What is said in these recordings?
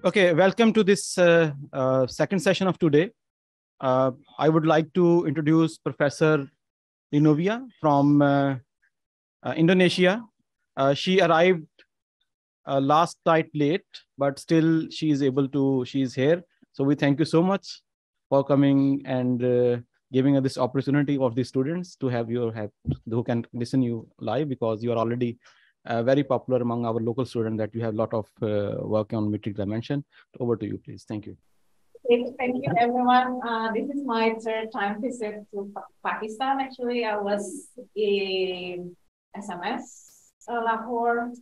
Okay, welcome to this second session of today. I would like to introduce Professor Rinovia from Indonesia. She arrived last night late, but still she is here. So we thank you so much for coming and giving us this opportunity of the students to have who can listen you live, because you are already very popular among our local students, that you have a lot of work on metric dimension. Over to you, please. Thank you. Thank you, everyone. This is my third time visit to Pakistan. Actually, I was in SMS Lahore.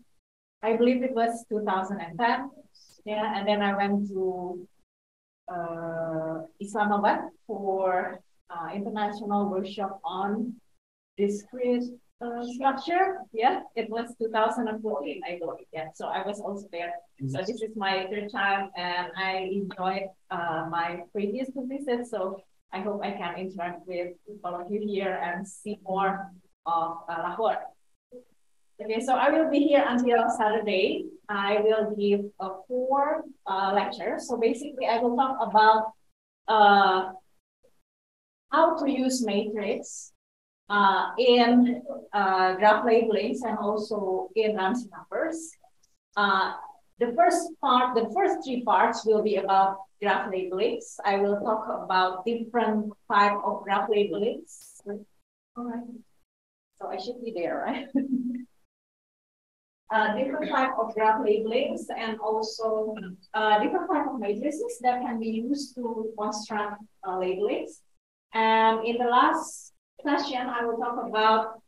I believe it was 2010. Yeah, and then I went to Islamabad for international workshop on discrete structure. Yeah, it was 2014, I believe. Yeah, so I was also there. So this is my third time, and I enjoyed my previous two visits. So I hope I can interact with all of you here and see more of Lahore. Okay, so I will be here until Saturday. I will give 4 lectures. So basically, I will talk about how to use matrix in graph labelings and also in Ramsey numbers. The first 3 parts will be about graph labelings. I will talk about different type of graph labelings. All right. So I should be there, right? Different type of graph labelings and also different type of matrices that can be used to construct labelings. And in the last session, I will talk about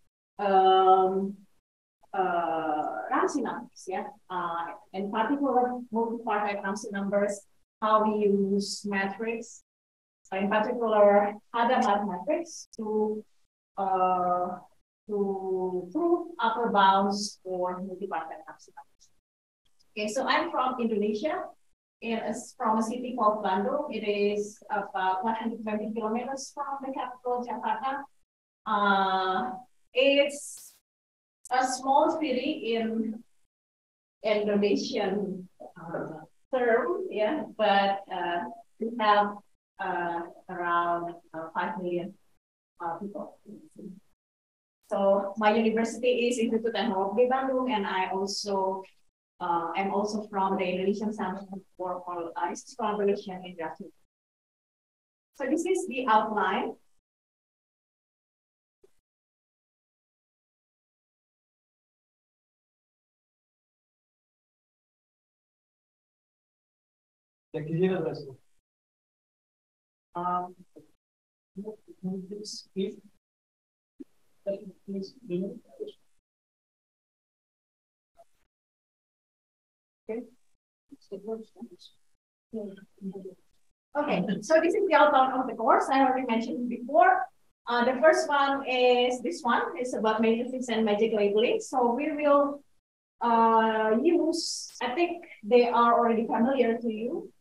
Ramsey numbers, yeah. In particular, multipartite Ramsey numbers, how we use matrix, in particular, Hadamard matrix to prove upper bounds for multipartite Ramsey numbers. Okay, so I'm from Indonesia. From a city called Bandung. It is about 120 kilometers from the capital, Jakarta. It's a small city in Indonesian term, yeah, but we have around 5 million people. So my university is Institut Teknologi Bandung, and I'm also from the Indonesian Center for Collaboration in Graphic. So this is the outline. Okay, so this is the outline of the course. I already mentioned before. The first one is this one. It's about matrices and magic labeling. So we will use, I think they are already familiar to you,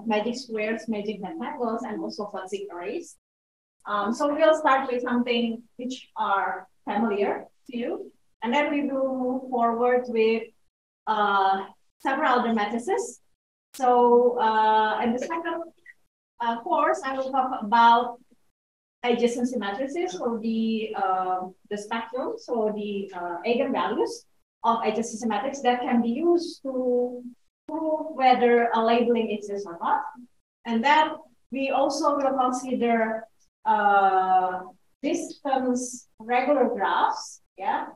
magic squares, magic rectangles, and also fuzzy arrays. So we'll start with something which are familiar to you, and then we will move forward with several other matrices. So in the second course, I will talk about adjacency matrices, so the spectrum, so the eigenvalues of adjacency matrix that can be used to prove whether a labeling exists or not. And then we also will consider distance regular graphs, yeah,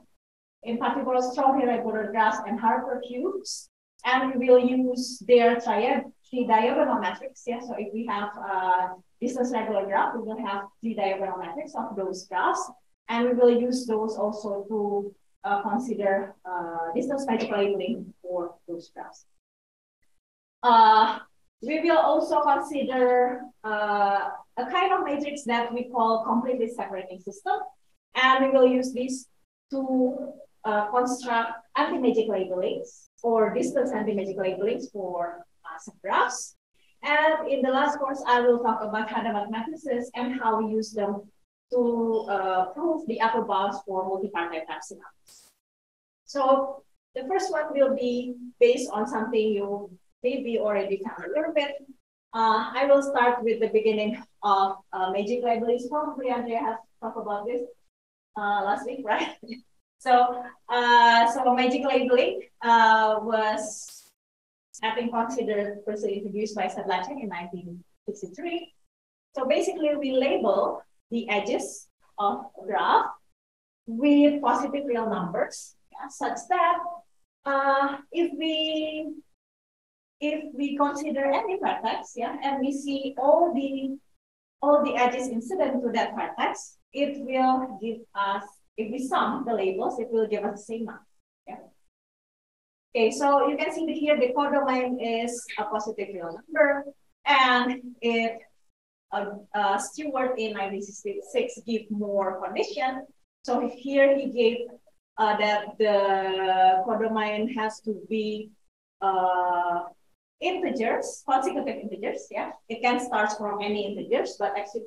in particular strong irregular graphs and Harper cubes, and we will use their tri-diagonal matrix. Yeah, so if we have distance regular graph, we will have tri-diagonal matrix of those graphs, and we will use those also to consider distance magic labeling for those graphs. We will also consider a kind of matrix that we call completely separating system, and we will use this to construct antimagic labelings or distance antimagic labelings for subgraphs. And in the last course, I will talk about Hadamard matrices and how we use them to prove the upper bounds for multipartite Ramsey numbers. So the first one will be based on something you maybe already familiar with. I will start with the beginning of magic labelings. Probably Andrea has talked about this last week, right? So magic labeling was, I think, considered first introduced by Sadlacek in 1963. So basically, we label the edges of a graph with positive real numbers, such that if we consider any vertex, and we see all the edges incident to that vertex, it will give us, if we sum the labels, it will give us the same number. Okay, so you can see that here the codomain is a positive real number, and it Stewart in 1966 give more condition. So here he gave that the codomain has to be integers, consecutive integers. It can start from any integers, but actually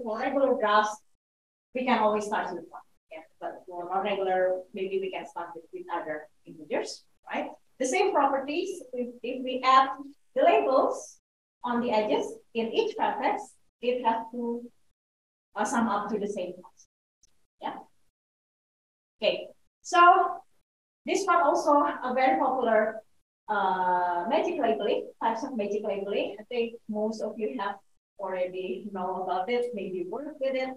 for regular graphs, we can always start with one. But for non-regular, maybe we can start with other integers, right? The same properties, if we add the labels on the edges in each vertex, it has to sum up to the same cost. Okay, so this one also a very popular magic labeling, types of magic labeling. I think most of you have already know about it, maybe work with it.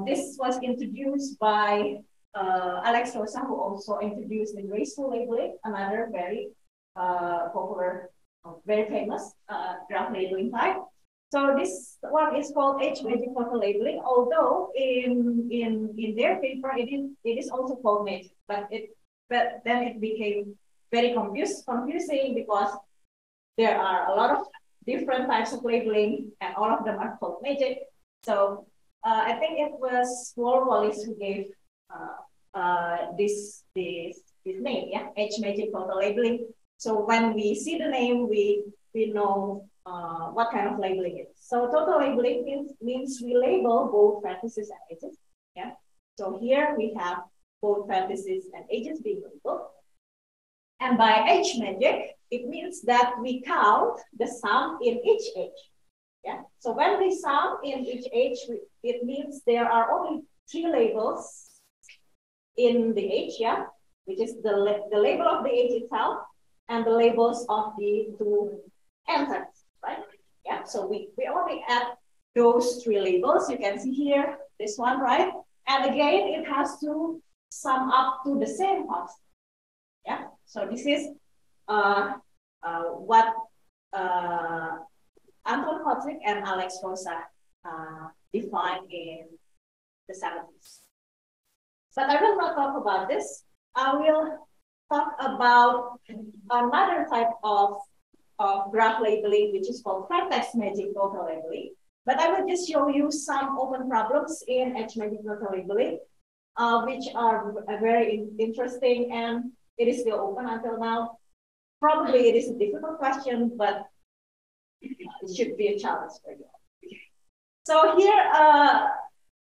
This was introduced by Alex Rosa, who also introduced the graceful labeling, another very popular, very famous graph labeling type. So this one is called H-magic photo labeling, although in their paper it is also called magic, but then it became very confusing because there are a lot of different types of labeling and all of them are called magic. So I think it was Wallis who gave this name, H-magic photo labeling. So when we see the name, we know what kind of labeling it is. So total labeling means we label both vertices and edges. So here we have both vertices and edges being labeled. And by H-magic, it means that we count the sum in each edge. So when we sum in each edge, it means there are only 3 labels in the edge, which is the label of the edge itself and the labels of the 2 ends, right? So we only add those 3 labels. You can see here, this one, right? And again, it has to sum up to the same constant. So this is what Anton Kotzig and Alex Rosa defined in the 70s. But I will not talk about this. I will talk about another type of graph labeling, which is called Vertex-Magic total labeling. But I will just show you some open problems in H-magic total labeling, which are very interesting, and it is still open until now. Probably it is a difficult question, but it should be a challenge for you. So here,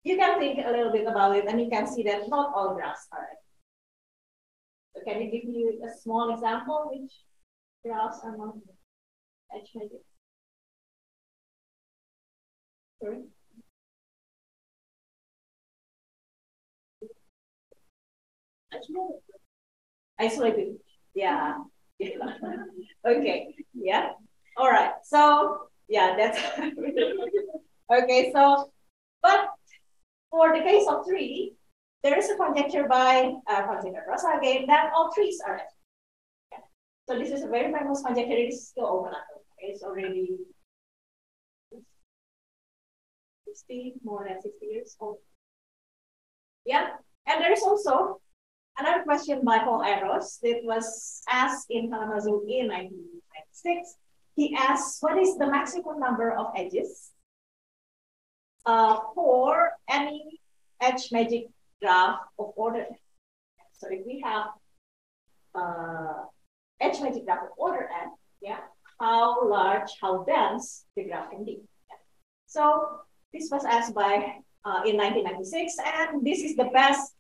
you can think a little bit about it, and you can see that not all graphs are. So can you give me a small example which graphs are not H-magic? Sorry. Isolated. Yeah. Okay. Yeah. All right. So yeah, that's okay. So, but for the case of 3, there is a conjecture by Rosa again that all 3s are. So this is a very famous conjecture. It is still open. It's already 60, more than 60 years old. Yeah, and there is also another question by Paul Eros that was asked in Kalamazoo in 1996. He asked, what is the maximum number of edges for any H-magic graph of order n? So if we have H-magic graph of order n, how large, how dense the graph can be. So this was asked by in 1996, and this is the best,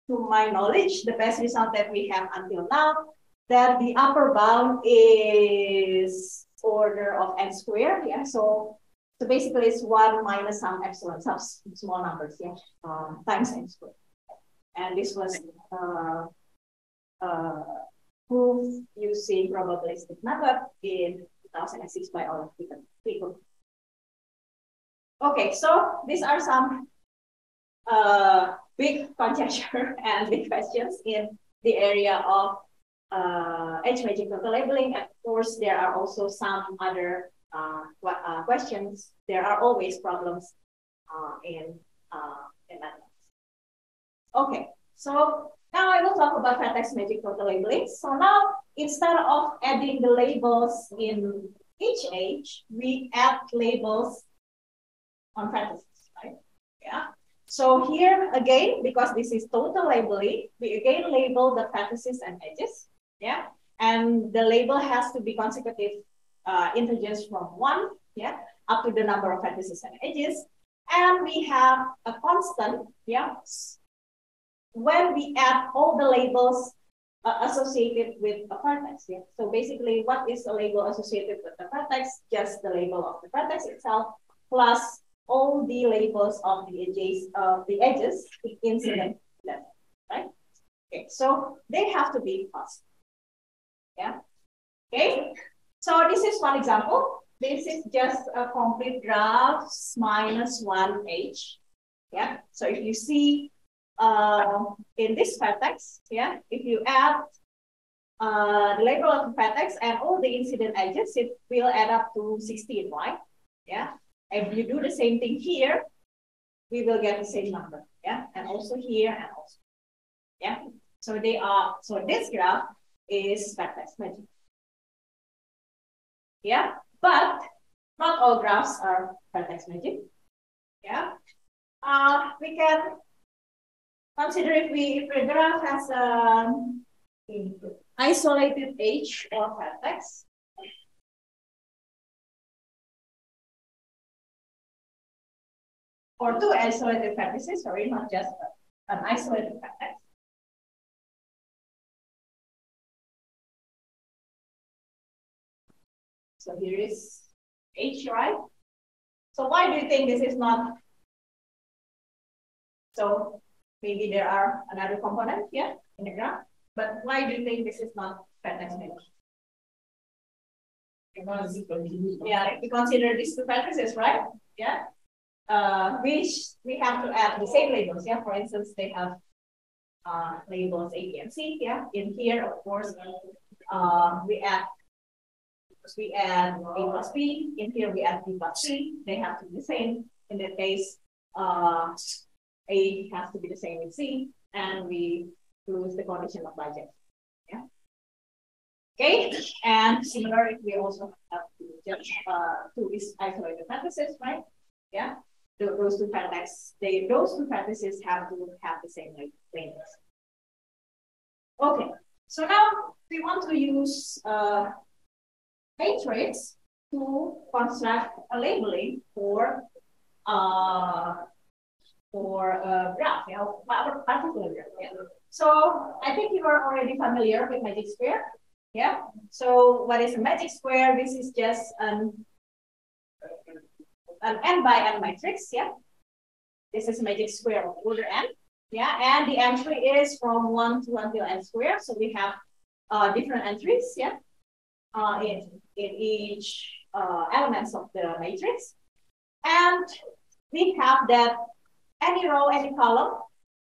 to my knowledge, the best result that we have until now. that the upper bound is order of n squared. Yeah, so basically it's 1 minus some epsilon, some small numbers, yeah, times n squared. And this was proved using probabilistic method in 2006 by all people. Okay, so these are some big conjecture and big questions in the area of H-magic total labeling. And of course, there are also some other questions. There are always problems in mathematics. Okay, so now I will talk about Vertex-Magic total labeling. So now, instead of adding the labels in each H, we add labels on vertices, right? Yeah. So here again, because this is total labeling, we again label the vertices and edges. Yeah. And the label has to be consecutive integers from 1, yeah, up to the number of vertices and edges. And we have a constant, yeah, when we add all the labels associated with a vertex. Yeah. So basically, what is a label associated with the vertex? Just the label of the vertex itself, plus all the labels of the edges, the incident level, right? Okay, so they have to be constant. Yeah. Okay. So this is one example. This is just a complete graph minus 1H. Yeah. So if you see in this vertex, yeah, if you add the label of the vertex and all the incident edges, it will add up to 16, right? Yeah. If you do the same thing here, we will get the same number. Yeah. And also here and also. Yeah. So they are, so this graph is Vertex-Magic. Yeah. But not all graphs are Vertex-Magic. Yeah. We can consider if the graph has an isolated H or vertex. Or two isolated vertices, sorry, not just an isolated vertex. So here is H, right? So why do you think this is not? So maybe there are another component here in the graph, but why do you think this is not Vertex-Magic? Yeah, we consider these two vertices, right? Yeah. We have to add the same labels. Yeah, for instance, they have labels A, B, and C. Yeah, in here, of course, we add A plus B. In here, we add B plus C. They have to be the same. In that case, A has to be the same with C, and we use the condition of budget. Yeah. Okay, and similarly, we also have to just two isolated vertices, right? Yeah. Those two vertices have to have the same labels. Okay, so now we want to use matrix to construct a labeling for a graph, you know, particular graph. Yeah. So I think you are already familiar with magic square. Yeah. So what is a magic square? This is just an n by n matrix. Yeah. This is a magic square of order n. Yeah. And the entry is from 1 to until n squared. So we have different entries. Yeah. In each elements of the matrix. And we have that any row, any column,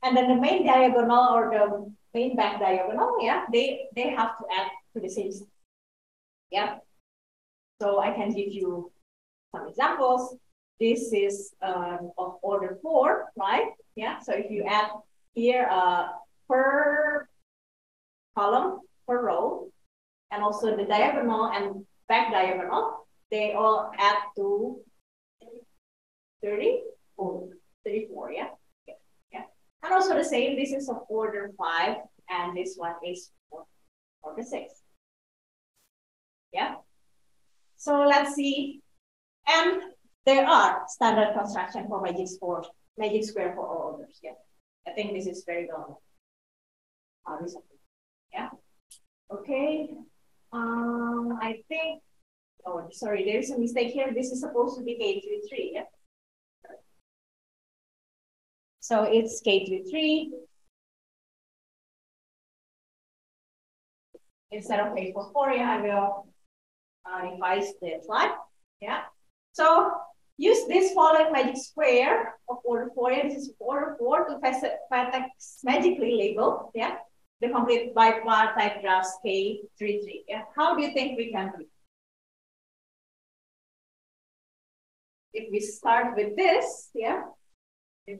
and then the main diagonal or the main back diagonal, yeah, they have to add to the same. Yeah. So I can give you some examples. This is of order 4, right? Yeah. So if you add here per column, per row, and also the diagonal and back diagonal, they all add to 34, yeah? Yeah. And also the same, this is of order 5, and this one is order 6. Yeah? So let's see. And there are standard construction for magic square for all orders. Yeah. I think this is very well. Yeah. Okay. I think, oh, sorry, there is a mistake here. This is supposed to be K33, yeah? So it's K33 instead of K44, yeah, I will revise the slide, yeah? So use this following magic square of order 4, yeah, this is order 4 to Vertex-Magically label, yeah? The complete bipartite graphs K33, yeah? How do you think we can do it? If we start with this, yeah? Is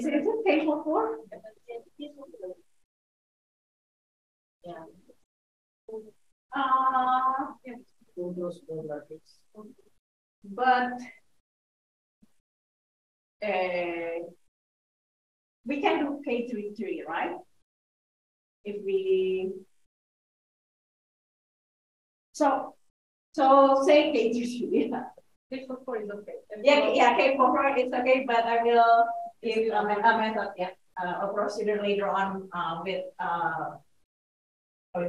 it K44? Yeah. But we can do K33, right? If we so say K33. K44 is okay. Yeah, K44 is okay, but I will give a method, yeah, a procedure later on with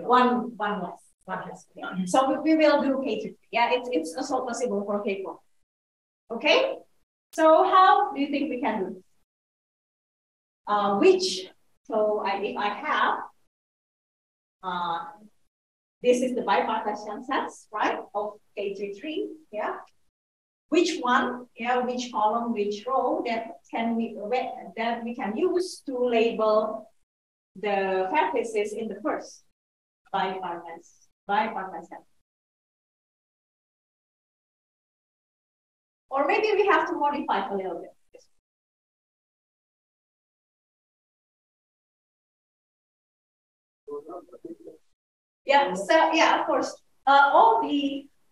one less. Yeah. So we will do K33. Yeah, it's also possible for K4. Okay. So how do you think we can do this? If I have this is the bipartite COMSATS, right, of K33, yeah. Which one, yeah, which column, which row that we can use to label the vertices in the first bipartite set. Or maybe we have to modify a little bit. Yeah, so yeah, of course.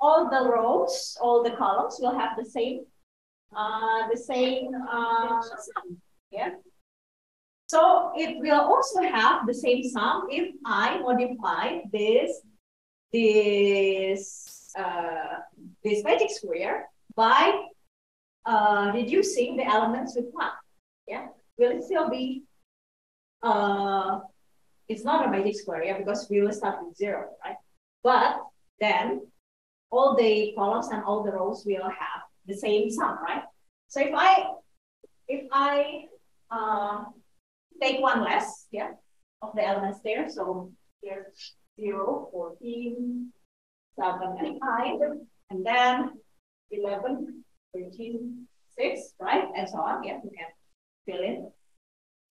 All the rows, all the columns will have the same sum. Yeah. So it will also have the same sum if I modify this magic square by reducing the elements with 1. Yeah. Will it still be it's not a magic square, yeah, because we will start with 0, right? But then all the columns and all the rows will have the same sum, right? So if I take one less, yeah, of the elements there, so here's 0, 14, 7, and 5, and then 11, 13, 6, right? And so on, yeah, you can fill in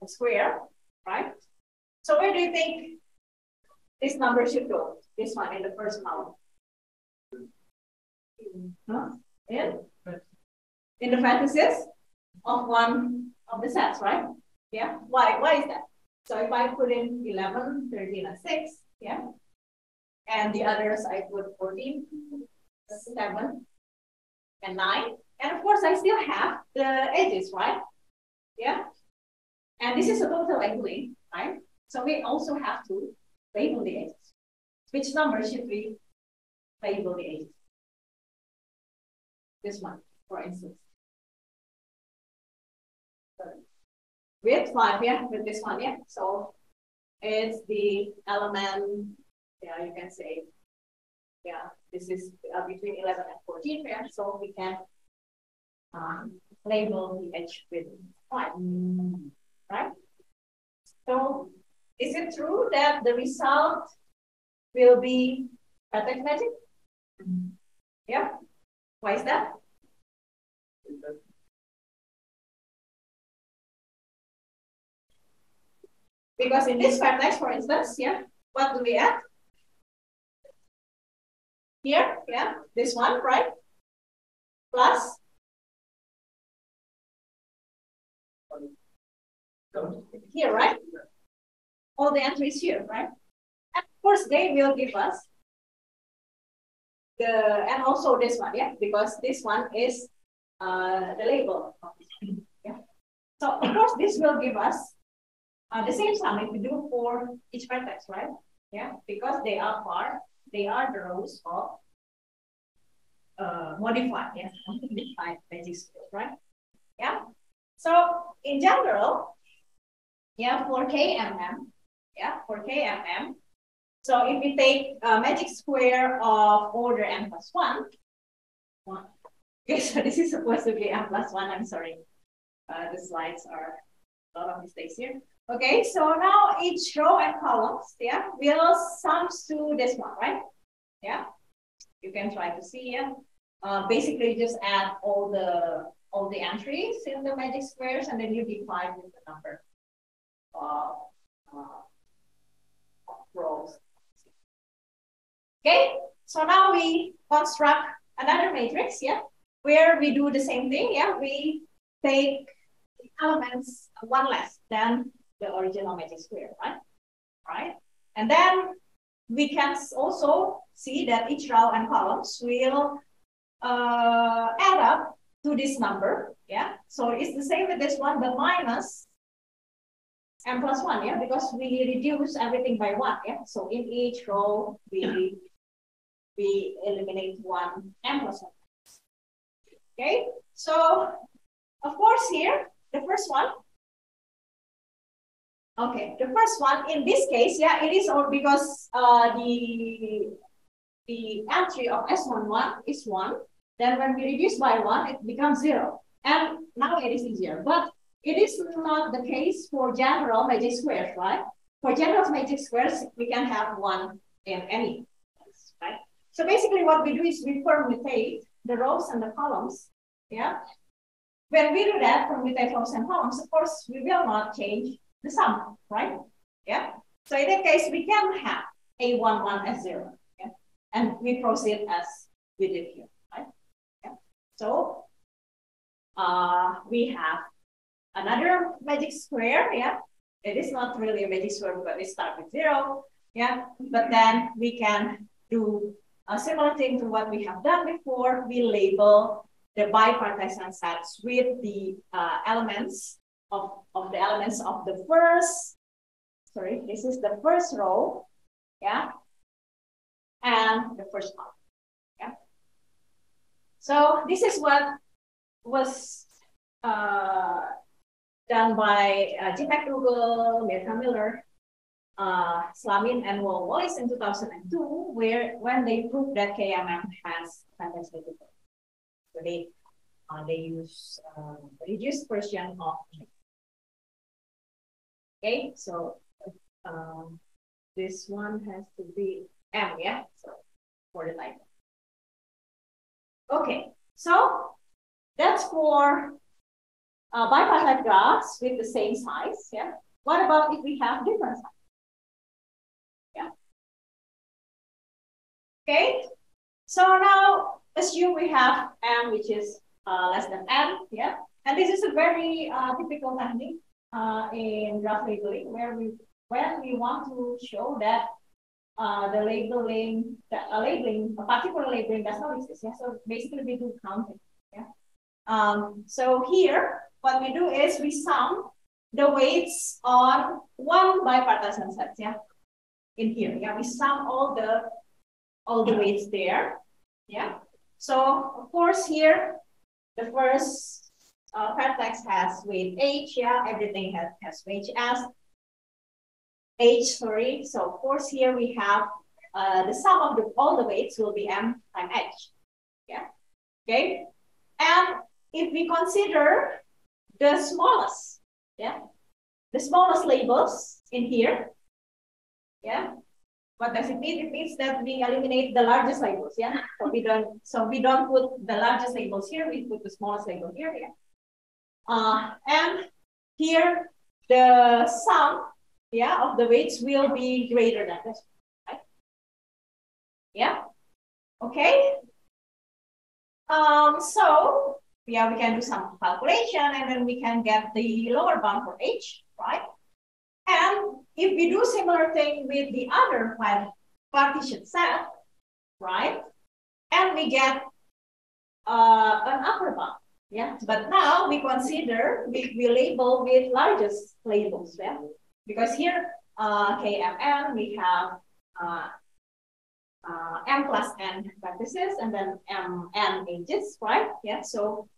a square, right? So where do you think this number should go? This one in the first column. In the vertices of one of the sets, right? Yeah. Why is that? So if I put in 11, 13, and 6, yeah. And the others I put 14, 7, and 9. And of course I still have the edges, right? Yeah. And this is a total labeling, right? So we also have to label the edges. Which number should we label the edges? This one, for instance. With 5, yeah, with this one, yeah. So it's the element, yeah, you can say, yeah, this is between 11 and 14, yeah. So we can label the edge with 5, right? So is it true that the result will be Vertex-Magic? Yeah. Why is that? Because in this vertex, for instance, yeah, what do we add? Here, yeah, this one, right? Plus here, right? All the entries here, right? And of course, they will give us and also this one, yeah, because this one is the label. Yeah. So of course, this will give us the same sum if we do for each vertex, right? Yeah, because they are the rows of modified, yeah, modified magic squares, right? Yeah. So in general, yeah, for KMM, So if we take a magic square of order n plus 1, okay, so this is supposed to be n plus 1, I'm sorry. The slides are a lot of mistakes here. Okay, so now each row and columns, yeah, will sums to this one, right? Yeah, you can try to see, yeah. Basically, just add all the entries in the magic squares, and then you divide with the number of rows. Okay, so now we construct another matrix, yeah, where we do the same thing, yeah. We take elements one less than the original magic square, right? Right, and then we can also see that each row and columns will add up to this number, yeah. So it's the same with this one, but minus m plus 1, yeah, because we reduce everything by 1, yeah. So in each row we eliminate 1 m plus 1. Okay, so of course here the first one. Okay, the first one in this case, yeah, it is all because the entry of S11 is 1. Then when we reduce by 1, it becomes 0. And now it is easier. But it is not the case for general magic squares, right? For general magic squares, we can have 1 in any, right? So basically what we do is we permutate the rows and the columns, yeah? When we do that, permutate rows and columns, of course, we will not change the sum, right? Yeah. So in that case, we can have A11 as 0, yeah? And we proceed as we did here, right? Yeah. So we have another magic square, yeah? It is not really a magic square because it starts with 0, yeah? But then we can do a similar thing to what we have done before. We label the bipartite sets with the elements of the first, sorry, this is the first row, yeah, and the first column, yeah. So this is what was done by Teknologi, Mirka Miller, Slamin, and Wallis in 2002, when they proved that KMM has fantastic results. So they use reduced version of. Okay, so this one has to be M, yeah, so for the type. Okay, so that's for bipartite graphs with the same size, yeah. What about if we have different size? Yeah. Okay, so now assume we have M, which is less than N, yeah. And this is a very typical technique in graph labeling, where when we want to show that a particular labeling does not exist. Yeah? So basically we do counting. Yeah. So here, what we do is we sum the weights on one bipartite set. Yeah. In here, yeah, we sum all the weights there. Yeah. So of course here, the first vertex has weight H, yeah, everything has weight H, sorry. So of course here we have the sum of all the weights will be M times H, yeah, okay. And if we consider the smallest, yeah, the smallest labels in here, yeah, what does it mean? It means that we eliminate the largest labels, yeah. So we don't put the largest labels here, we put the smallest label here, yeah. And here the sum, yeah, of the weights will be greater than this, right? Yeah. Okay. So yeah, we can do some calculation, and then we can get the lower bound for H, right? And if we do similar thing with the other partition set, right? And we get an upper bound. Yeah, but now we consider, we label with largest labels, yeah? Because here, KMN, we have M plus N matrices, and then M ages, right? Yeah, so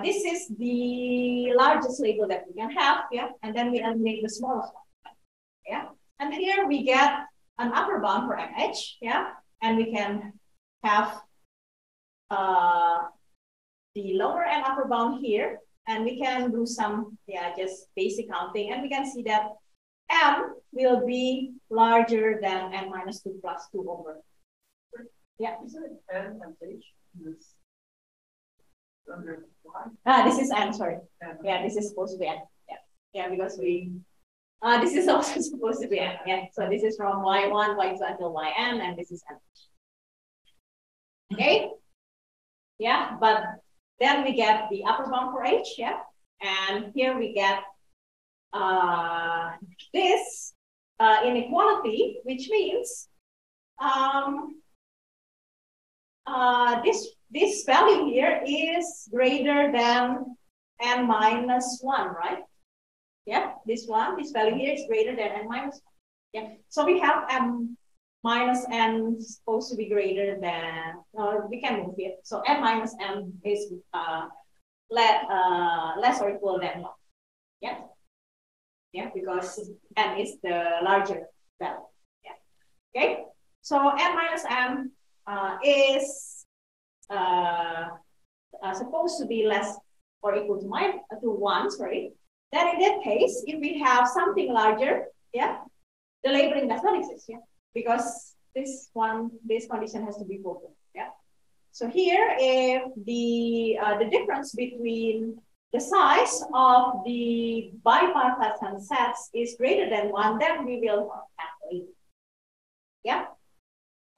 this is the largest label that we can have, yeah? And then we eliminate the smallest one, yeah? And here we get an upper bound for MH, yeah, and we can have the lower and upper bound here, and we can do some, just basic counting, and we can see that M will be larger than N minus 2 plus 2 over. Yeah. Is it N and H? This under this is N, sorry. Yeah, this is supposed to be N. Yeah, because we, this is also supposed to be N. Yeah, so this is from Y1, Y2 until Yn, and this is N. Okay? Yeah, but then we get the upper bound for H, yeah? And here we get this inequality, which means this value here is greater than N minus 1, right? Yeah, this value here is greater than N minus 1. Yeah, so we have M minus N supposed to be greater than, we can move it. So N minus M is less or equal than 1. Yeah. Yeah, because N is the larger value. Yeah. Okay. So N minus M is supposed to be less or equal to 1, sorry. Then in that case, if we have something larger, yeah, the labeling does not exist, yeah, because this condition has to be fulfilled, yeah. So here, if the difference between the size of the bipartite sets is greater than 1, then we will have labeling. Yeah.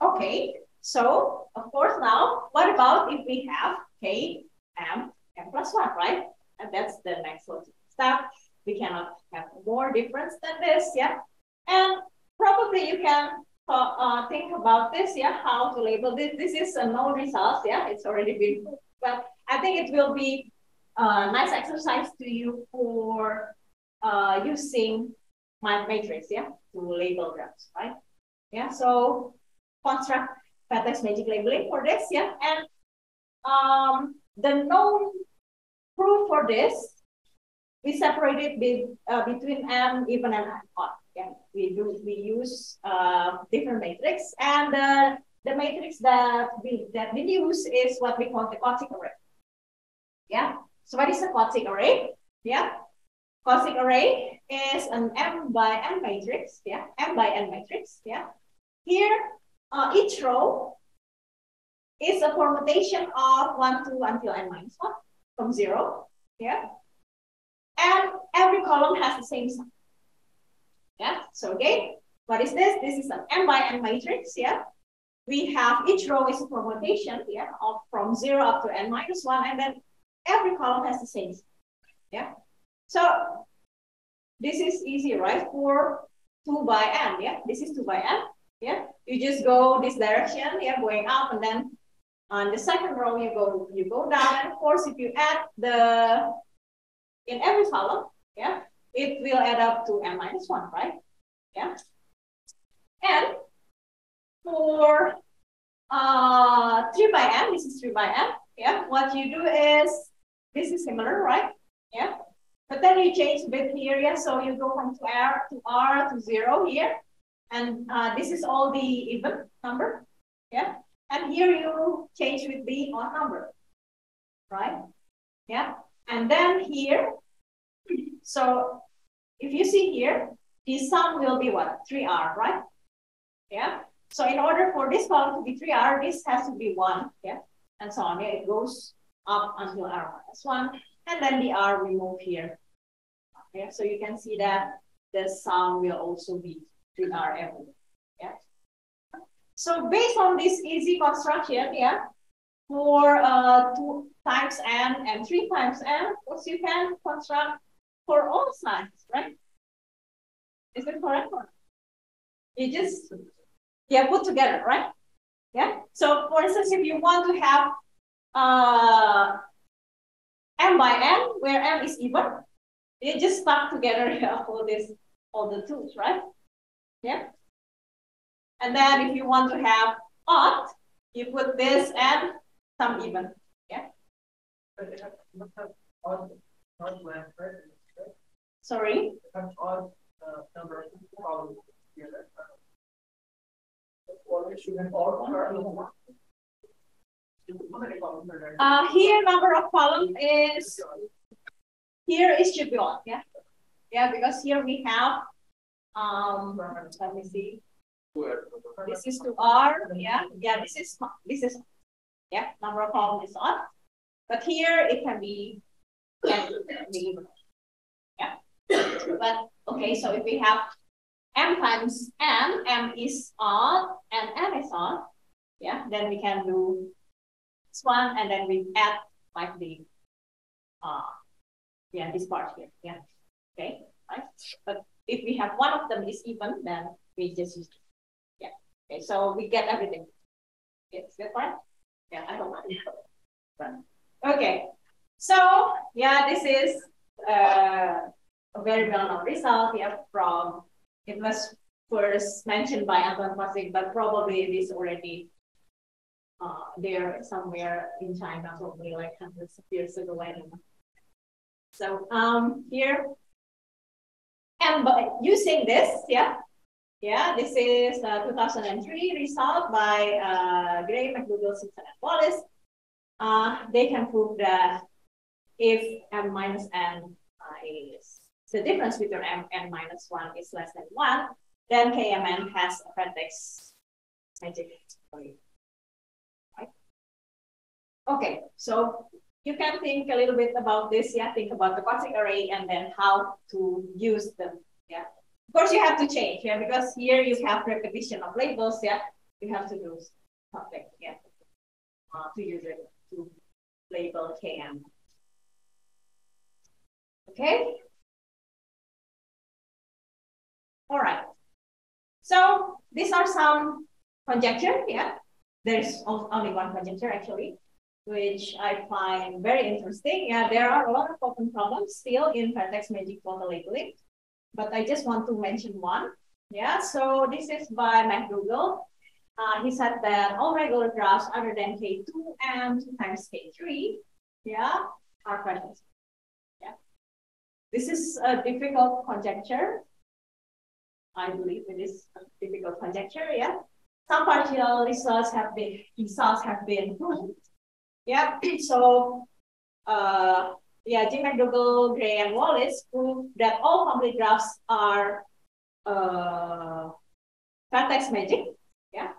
Okay. So of course now, what about if we have K, M plus 1, right? And that's the next logical step. We cannot have more difference than this, yeah. And probably you can think about this, yeah, how to label this. This is a known result, yeah, it's already been proved, but I think it will be a nice exercise to you for using my matrix, yeah, to label graphs, right? Yeah, so construct Vertex-Magic labeling for this, yeah, and the known proof for this, we separated between M, even, and odd. Yeah, we use different matrix, and the matrix that we use is what we call the quadratic array. Yeah. So what is a quadratic array? Yeah. Quadratic array is an M by N matrix. Yeah. M by N matrix. Yeah. Here, each row is a permutation of 1, 2 until N minus 1 from 0. Yeah. And every column has the same sign. Yeah. So again, what is this? This is an M by N matrix. Yeah. We have each row is a permutation, yeah, of from 0 up to N minus 1, and then every column has the same sign. Yeah. So this is easy, right? For 2 by N. Yeah. This is 2 by N. Yeah. You just go this direction, yeah, going up, and then on the second row you go down, and of course if you add in every column, yeah, it will add up to N minus 1, right? Yeah. And for 3 by N, this is 3 by N, yeah, what you do is, this is similar, right? Yeah. But then you change a bit here, yeah, so you go from R to 0 here, and this is all the even number, yeah, and here you change with the odd number, right? Yeah. And then here, so if you see here, the sum will be what? 3R, right? Yeah. So in order for this column to be 3R, this has to be 1, yeah, and so on. Yeah, it goes up until R minus 1, and then the R we move here. Yeah, so you can see that the sum will also be 3R everywhere. Yeah. So based on this easy construction, yeah, for 2 times N and 3 times N, of course you can construct for all sides, right? Is it correct? You just put together, right? Yeah. So for instance, if you want to have M by N, where M is even, you just stack together all the 2's, right? Yeah. And then if you want to have odd, you put this and some even. Yeah. Sorry. Odd number of columns together. Here number of columns is, here is should be on, yeah. Yeah, because here we have, let me see. This is 2R, yeah. Yeah, this is, yeah, number of columns is on. But here it can be, yeah. But, okay, so if we have M times N, M is on, and N is on, yeah, then we can do this one, and then we add like the, yeah, this part here, yeah, okay, right? But if we have one of them is even, then we just use, yeah, okay, so we get everything. Okay, is that right? Yeah, I don't know. Okay, so yeah, this is a very well-known result, yeah, from, it was first mentioned by Anton Pasik, but probably it is already there somewhere in China, probably like hundreds of years ago, I don't know. So here, and by using this, yeah, this is 2003 result by Gray, McDougall, Simpson, and Wallace. They can prove that if M minus N is the difference between M and minus 1 is less than 1, then KMN has a Vertex-Magic. Right? Okay, so you can think a little bit about this, yeah, think about the quadratic array and then how to use them, yeah. Of course, you have to change, yeah, because here you have repetition of labels, yeah, you have to do something, yeah, to use it to label KM. Okay. All right. So these are some conjecture, yeah. There's only one conjecture actually, which I find very interesting. Yeah, there are a lot of open problems still in Vertex-Magic photo labeling, but I just want to mention one. Yeah, so this is by McDougall. He said that all regular graphs other than K2 and 2 times K3, yeah, are Vertex. Yeah, this is a difficult conjecture. I believe it is a difficult conjecture. Yeah, some partial results have been proved. Yeah, so yeah, G. McDougall, Gray, and Wallace proved that all complete graphs are Vertex-Magic. Yeah.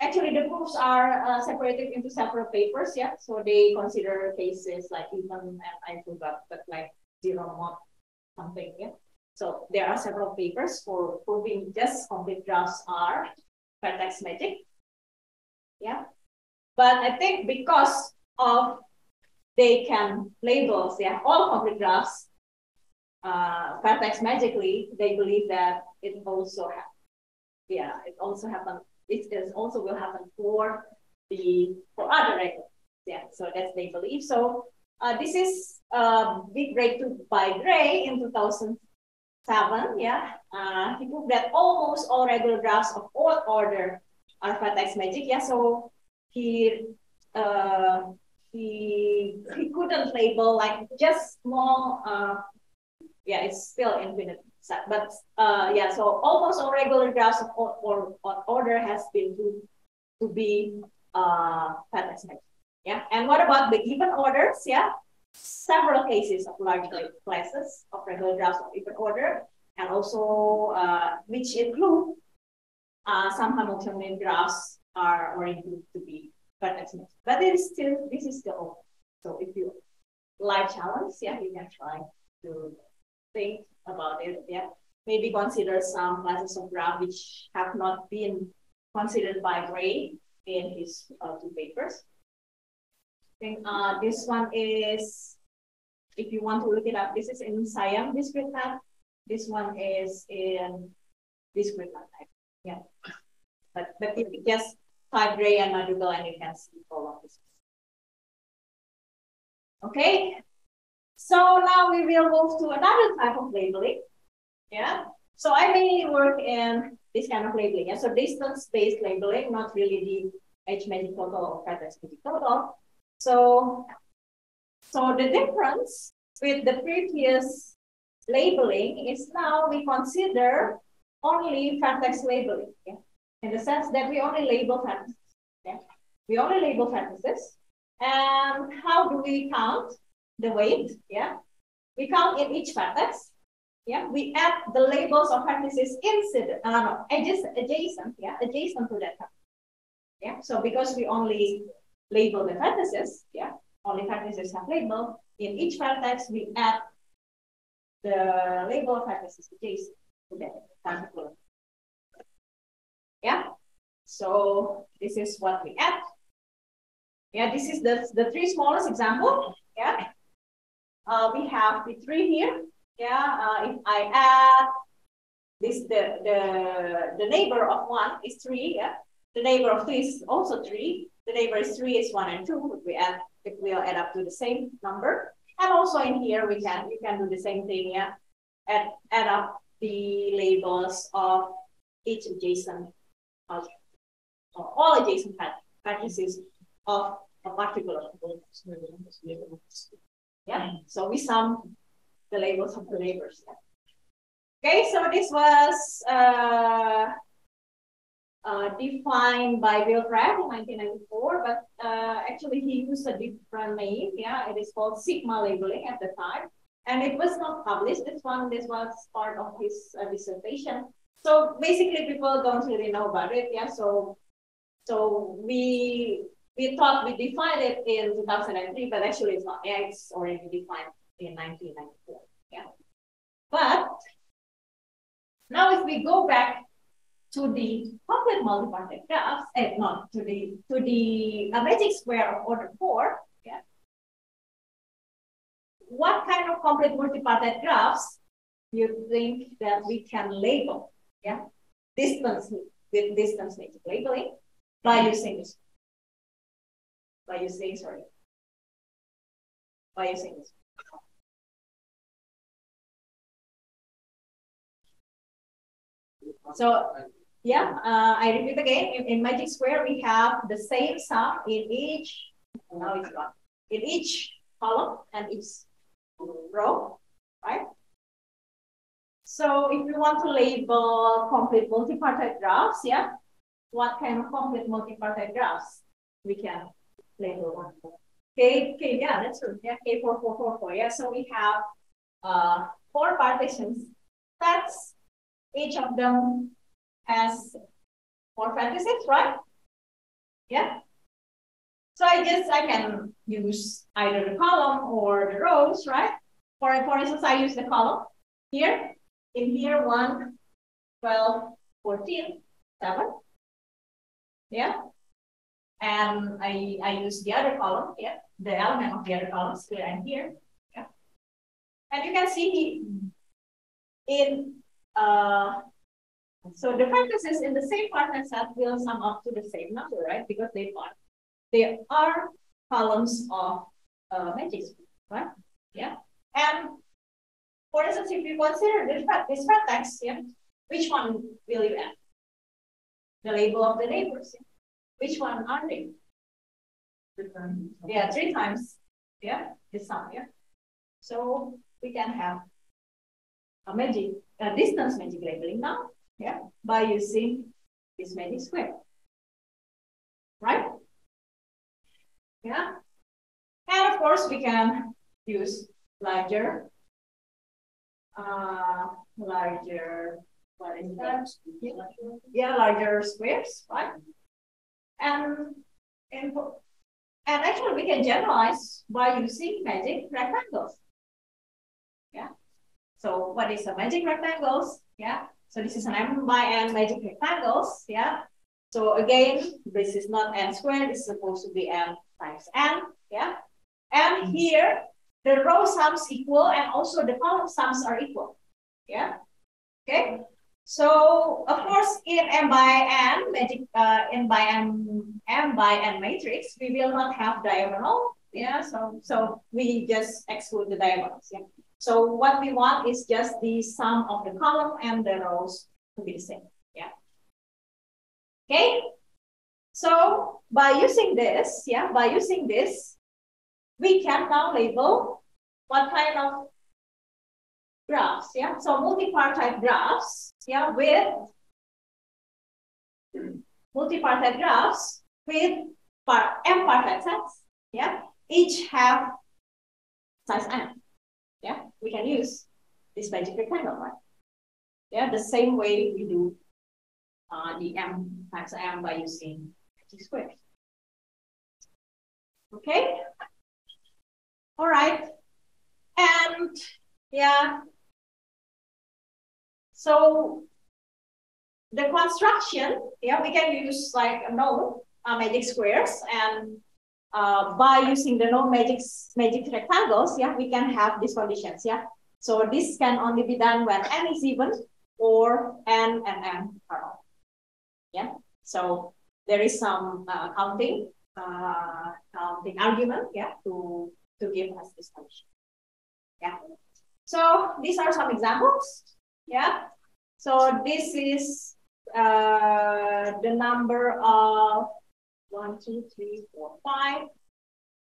Actually, the proofs are separated into several papers. Yeah, so they consider cases like even, and I forgot, but like 0 mod something. Yeah. So there are several papers for proving just complete graphs are Vertex-Magic. Yeah. But I think because of they can label, yeah, all complete graphs Vertex-Magically, they believe that it also happens. It is also will happen for other regulars. Yeah, so that's they believe. So this is big breakthrough by Gray in 2007. Yeah, he proved that almost all regular graphs of odd order are Vertex-Magic. Yeah, so he couldn't label like just small. Yeah, it's still infinite. But yeah, so almost all regular graphs of order has been to be Vertex-Magic. Yeah, and what about the even orders? Yeah, several cases of large classes of regular graphs of even order, and also which include some Hamiltonian graphs are already to be Vertex-Magic. But this is still open. So if you like challenge, yeah, you can try to think about it. Yeah, maybe consider some classes of graph which have not been considered by Gray in his 2 papers. I think this one is, if you want to look it up, this is in CIMPA discrete math. This one is in discrete math type. Yeah, but if you just type Gray and McDougall, and you can see all of this. Okay. So now we will move to another type of labeling. Yeah. So I mainly work in this kind of labeling. Yeah? So distance-based labeling, not really the H-Magic total or Vertex-Magic total. So the difference with the previous labeling is now we consider only Vertex labeling. Yeah? in the sense that we only label vertices. Yeah? We only label vertices. And how do we count the weight? Yeah, we count in each vertex. Yeah, we add the labels of vertices adjacent. Yeah, adjacent to that. Yeah, so because we only label the vertices, yeah, only vertices have label. In each vertex, we add the label of vertices adjacent to that particular. Yeah, so this is what we add. Yeah, this is the three smallest example. Yeah, we have the three here. Yeah, if I add this, the neighbor of 1 is 3. Yeah, the neighbor of 2 is also 3. The neighbor is 3 is 1 and 2. It will add up to the same number. And also in here you can do the same thing. Yeah, add up the labels of each adjacent all adjacent vertices of a particular. Yeah, so we sum the labels of the neighbors. Okay, so this was defined by Prof in 1994, but actually he used a different name. Yeah, it is called Sigma labeling at the time, and it was not published. This was part of his dissertation. So basically, people don't really know about it. Yeah, so we thought we defined it in 2003, but actually it's not. Yeah, it's already defined in 1994. Yeah, but now if we go back to the complete multipartite graphs, not to the magic square of order 4. Yeah, what kind of complete multipartite graphs you think that we can label? Yeah, distance magic labeling by using this. By using this. So yeah, I repeat again. In magic square, we have the same sum in each. Now it's gone. In each column and each row, right? So if you want to label complete multipartite graphs, yeah, what kind of complete multipartite graphs we can label one? Okay, yeah, that's true. Yeah, K4444. Yeah, so we have 4 partitions. That's each of them has 4 vertices, right? Yeah. So I can use either the column or the rows, right? For instance, I use the column here. In here, 1, 12, 14, 7. Yeah. And I use the other column, yeah, the element of the other columns here and here. Yeah. And you can see in so the vertices in the same partner set will sum up to the same number, right? Because they are columns of magic, right? Yeah. And for instance, if you consider this vertex, yeah, which one will you add? The label of the neighbors. Yeah? Which one are they? 3 times. Yeah, 3 times. Yeah, the sum. Yeah. So we can have a distance magic labeling now. Yeah, by using this magic square. Right? Yeah. And of course, we can use larger, what is that? Yeah, larger squares, right? And actually, we can generalize by using magic rectangles. Yeah. So what is a magic rectangles? Yeah. So this is an m by n magic rectangles. Yeah. So again, this is not n squared. This is supposed to be n times n. Yeah. And here, the row sums equal, and also the column sums are equal. Yeah. Okay. So of course, in m by n magic, m by n matrix, we will not have diagonal. Yeah. So we just exclude the diagonals. Yeah. So what we want is just the sum of the column and the rows to be the same. Yeah. Okay. So by using this, yeah, we can now label what kind of graphs. Yeah. So multipartite graphs. Yeah, with multipartite graphs with m-partite sets, yeah, each have size n. Yeah, we can use this magic rectangle, right? Yeah, the same way we do the m times m by using magic squares. Okay. All right. And yeah. So the construction, yeah, we can use like a known magic squares, and by using the known magic rectangles, yeah, we can have these conditions, yeah. So this can only be done when n is even or n and m are odd. Yeah. So there is some counting argument, yeah, to give us this condition. Yeah. So these are some examples. Yeah. So this is the number of 1, 2, 3, 4, 5.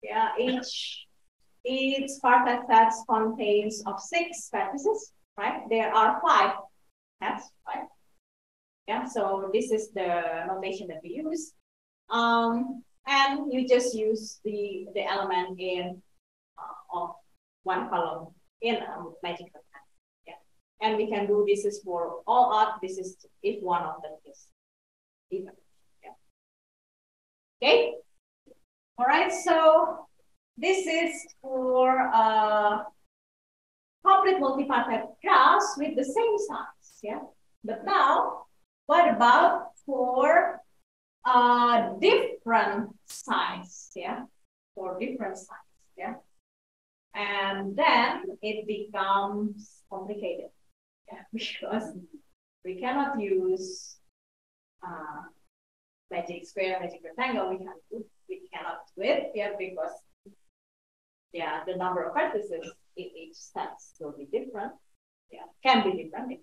Yeah, each partite set contains of 6 vertices, right? There are 5 sets, right? Yeah, so this is the notation that we use. And you just use the element in of one column in a magic rectangle. Yeah. And we can do this is for all odd. This is if one of them is even. Yeah. Okay. All right. So this is for complete multipartite graphs with the same size. Yeah. But now, what about for different size? Yeah. For different size. Yeah. And then it becomes complicated, yeah, because we cannot use magic square, magic rectangle. We cannot do it, yeah, because yeah, the number of vertices in each set will be different. Yeah, can be different.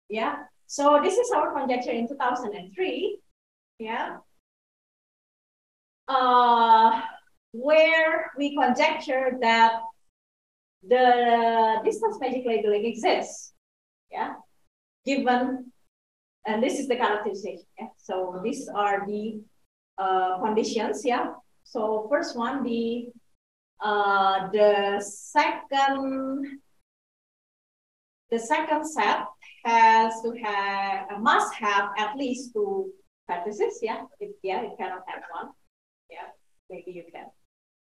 Yeah. So this is our conjecture in 2003. Yeah. Where we conjecture that the distance magic labeling exists, yeah, given, and this is the characterization, yeah. So these are the conditions, yeah. So first one, the second set has to have must have at least 2 vertices, yeah. It cannot have one, yeah. Maybe you can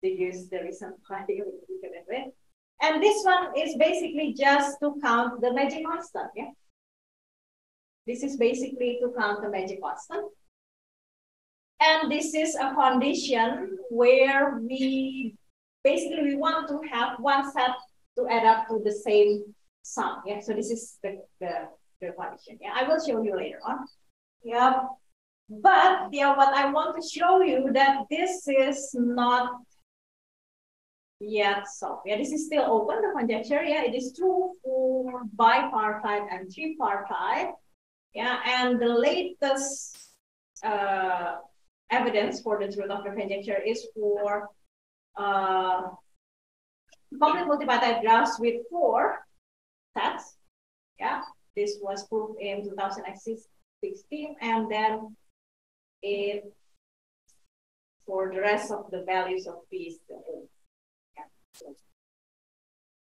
deduce the reason why you can do it. And this one is basically just to count the magic constant, yeah. This is basically to count the magic constant. And this is a condition where we want to have one set to add up to the same sum, yeah. So this is the condition, yeah. I will show you later on, yeah. But yeah, what I want to show you that this is not yet solved. Yeah, this is still open, the conjecture. Yeah, it is true for bipartite and tripartite. Yeah, and the latest evidence for the truth of the conjecture is for complete multipartite graphs with 4 sets. Yeah, this was proved in 2016, and then for the rest of the values of P is the O. Yeah.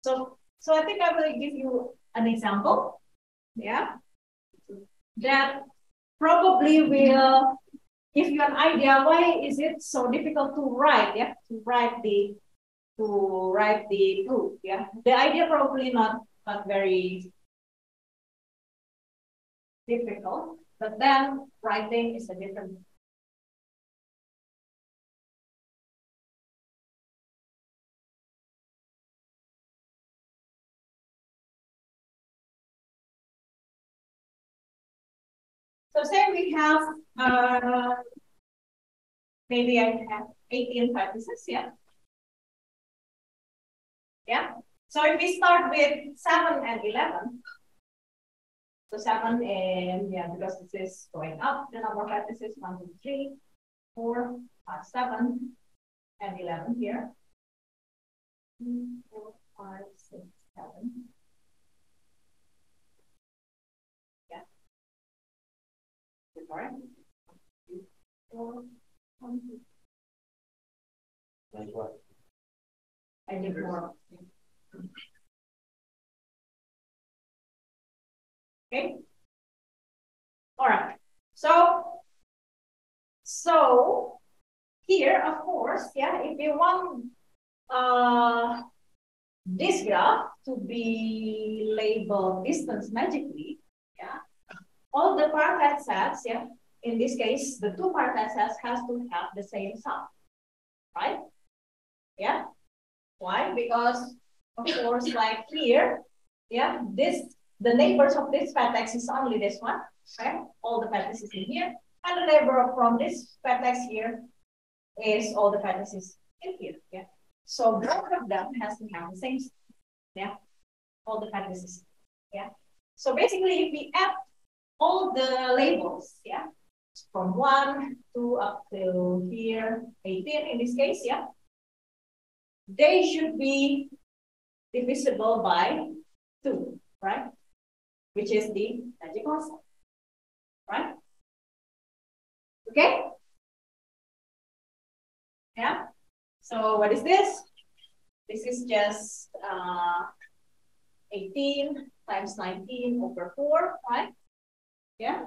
So I think I will give you an example. Yeah, that probably will give you an idea why is it so difficult to write. Yeah, to write the proof. Yeah, the idea probably not very difficult, but then writing is a different. So say we have maybe I have 18 vertices, yeah. Yeah. So if we start with 7 and 11, so 7 and yeah, because this is going up, the number of vertices 1, 2, 3, 4, 5, 7, and 11 here. 3, 4, 5, 6, 7. Yeah. All right. 4, 1, 2. I need more. Okay. All right. So here, of course, yeah, if you want this graph to be labeled distance magically, yeah, all the partite sets, yeah, in this case, the two partite sets has to have the same sum, right? Yeah. Why? Because of course, like here, yeah, the neighbors of this vertex is only this one, right? All the vertices in here, and the neighbor from this vertex here is all the vertices in here, yeah. So both of them has to have the same, yeah, all the vertices, yeah. So basically, if we add all the labels, yeah, from 1 to up to here, 18 in this case, yeah, they should be divisible by 2, right? Which is the magic constant, right? Okay? Yeah. So what is this? This is just 18 times 19 over 4, right? Yeah.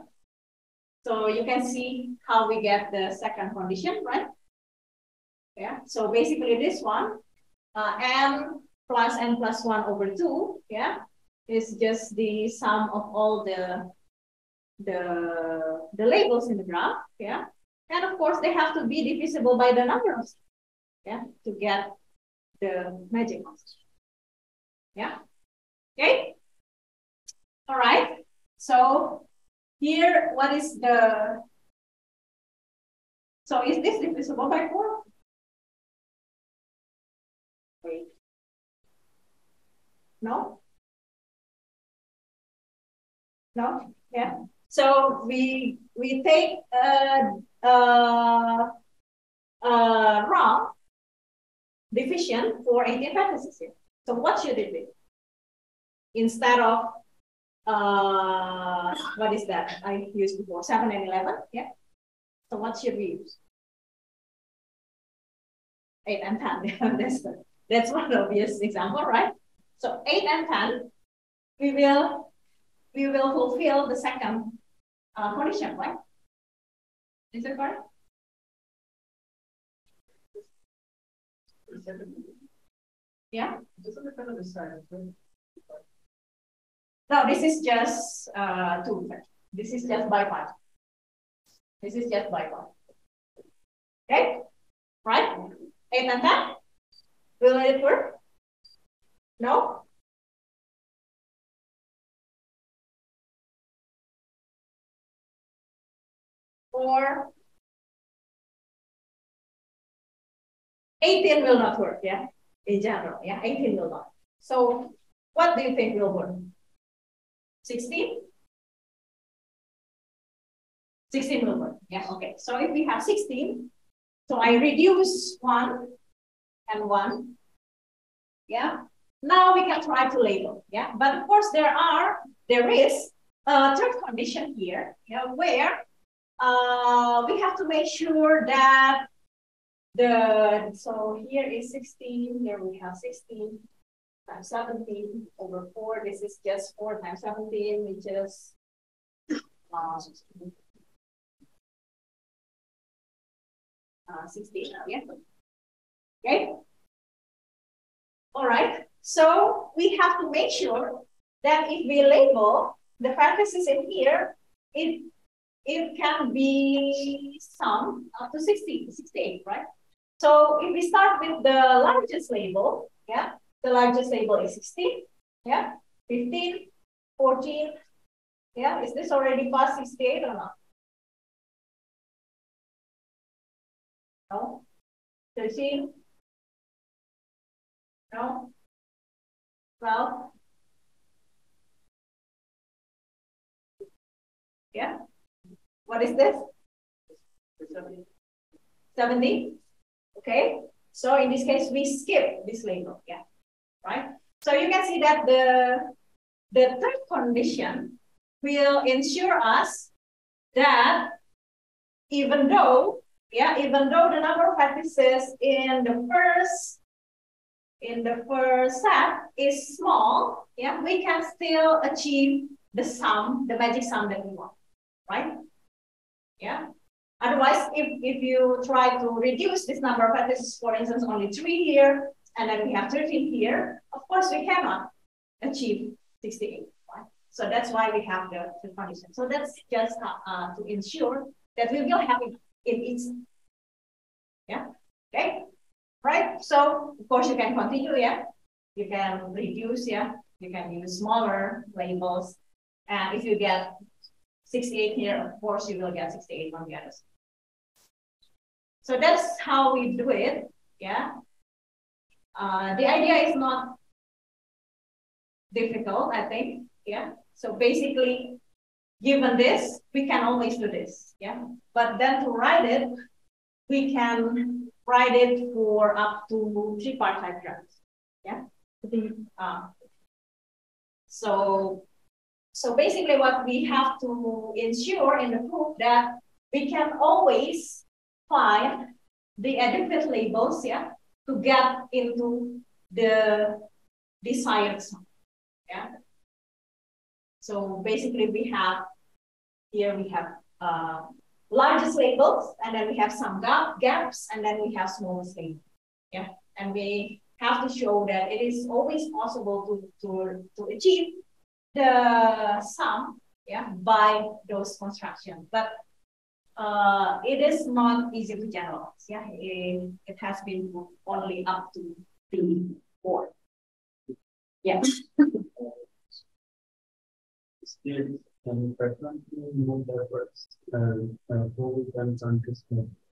So you can see how we get the second condition, right? Yeah. So basically this one, n plus n plus 1 over 2, yeah, is just the sum of all the labels in the graph, yeah. And of course, they have to be divisible by the number of, yeah, to get the magic constant. Yeah. Okay. All right. So here, what is the? So is this divisible by 4? Wait. No. No. Yeah. So we take wrong division for 18 vertices here. So what should it be? Instead of what is that I used before, 7 and 11, yeah. So what should we use? 8 and 10. That's one obvious example, right? So 8 and 10, we will fulfill the second condition, right? Is it correct? Yeah. Doesn't depend on the size. No, this is just 2. This is just by 1. This is just by 1. Okay, right? 8 and 10. Will it work? No. Or 18 will not work, yeah, in general, yeah, 18 will not. So what do you think will work? 16? 16 will work, yeah, okay. So if we have 16, so I reduce 1 and 1, yeah. Now we can try to label, yeah. But of course there is a third condition here, yeah, where we have to make sure that so here is 16, here we have 16 times 17 over 4. This is just 4 times 17, which is 16, yeah. Okay. All right. So we have to make sure that if we label the vertices in here, it can be summed up to 68, right? So if we start with the largest label, yeah, the largest label is 16, yeah, 15, 14, yeah, is this already past 68 or not? No. 13, no. 12, yeah. What is this? 70. Okay. So in this case, we skip this label. Yeah. Right. So you can see that the third condition will ensure us that even though the number of vertices in the first set is small, we can still achieve the sum, the magic sum that we want, right? Yeah. Otherwise, if you try to reduce this number of vertices, for instance, only 3 here, and then we have 13 here, of course we cannot achieve 68, right? So that's why we have the condition. So that's just to ensure that we will have it in each. Yeah. Okay. Right. So of course you can continue. Yeah. You can reduce. Yeah. You can use smaller labels, and if you get 68 here, of course you will get 68 on the other side. So that's how we do it. Yeah. The idea is not difficult, I think. Yeah. So basically, given this, we can always do this. Yeah. But then to write it, we can write it for up to tripartite graphs. Yeah. So basically, what we have to ensure in the proof that we can always find the adequate labels, yeah, to get into the desired sum. Yeah. So basically, we have largest labels, and then we have some gaps, and then we have smallest labels. Yeah, and we have to show that it is always possible to achieve the sum, yeah, by those constructions. But it is not easy to generalize. Yeah, it has been only up to 4. Yeah. Still, frequently move the words whole and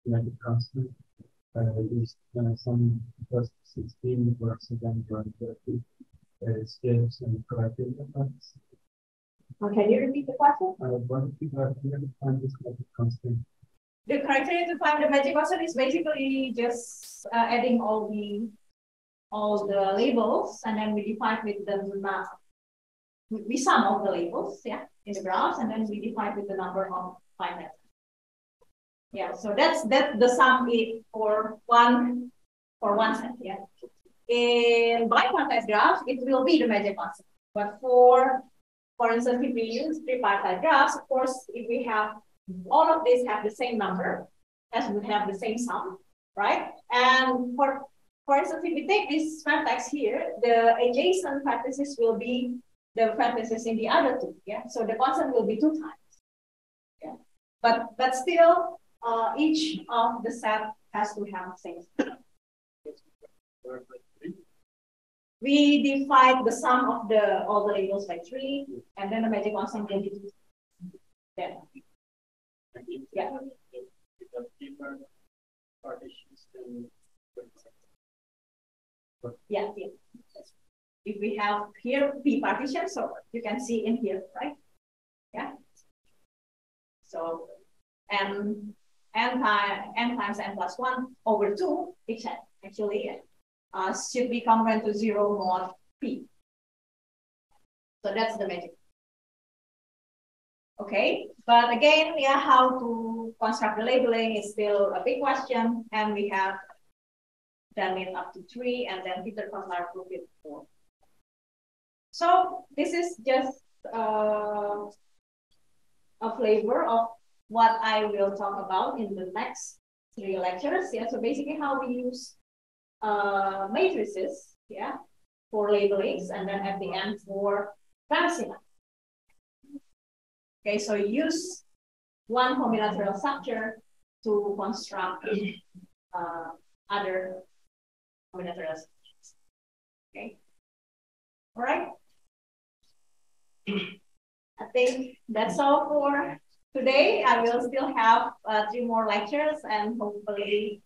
magic constant. These some first 16 words and 30 scales and criteria. Can you repeat the question? What is the criteria to find this magic constant? The criteria to find the magic constant is basically just adding all the labels, and then we divide with the we sum all the labels, yeah, in the graphs, and then we divide with the number of finite. Yeah, so that's the sum for one set, yeah. In bipartite graphs, it will be the magic constant. But for instance, if we use tripartite graphs, of course, if we have all of these have the same number, as we have the same sum, right? And for instance, if we take this vertex here, the adjacent vertices will be the vertices in the other two, yeah. So the constant will be 2 times, yeah. But still, each of the set has to have the same. We divide the sum of all the labels by 3, and then the magic constant will be 2. Then, yeah. Yeah. If we have here P partitions, so you can see in here, right? Yeah. So n times n plus 1 over 2, which actually should be congruent to 0 mod P. So that's the magic. Okay, but again, yeah, how to construct the labeling is still a big question, and we have done it up to 3, and then Peter Kotlar proved it 4. So this is just a flavor of what I will talk about in the next 3 lectures. Yeah, so basically how we use matrices, yeah, for labelings, and then at the end for Ramsey. Okay, so use one combinatorial structure to construct other combinatorial structures. Okay, all right. I think that's all for today. I will still have 3 more lectures, and hopefully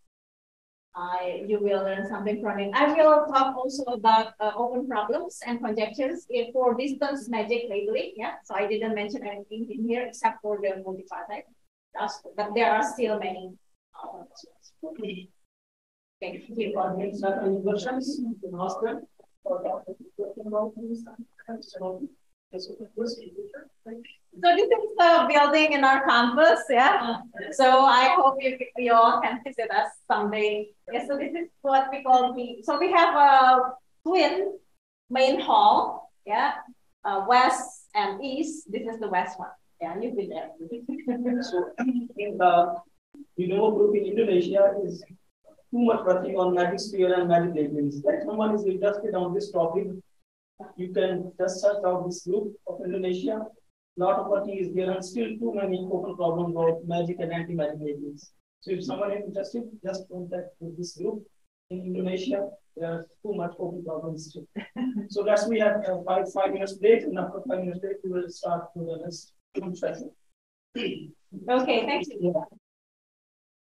you will learn something from it. I will talk also about open problems and conjectures for distance magic labeling. Yeah, so I didn't mention anything in here except for the multipartite, but there are still many. Okay, thank you. Any questions? You can ask them. So this is the building in our campus, yeah. So I hope you all can visit us someday. Yeah, so this is what we call so we have a twin main hall, yeah, west and east. This is the west one. Yeah, you've been there. So in the group in Indonesia is too much working on magic sphere and magic labelings. If someone is interested on this topic, you can just search out this group of Indonesia. A lot of working is there and still too many open problems about magic and anti-magic labelings. So if someone is interested, just contact with this group in Indonesia. There are too much open problems still. So that's we have 5 minutes break, and after 5 minutes break, we will start to the next session. Okay, thank you.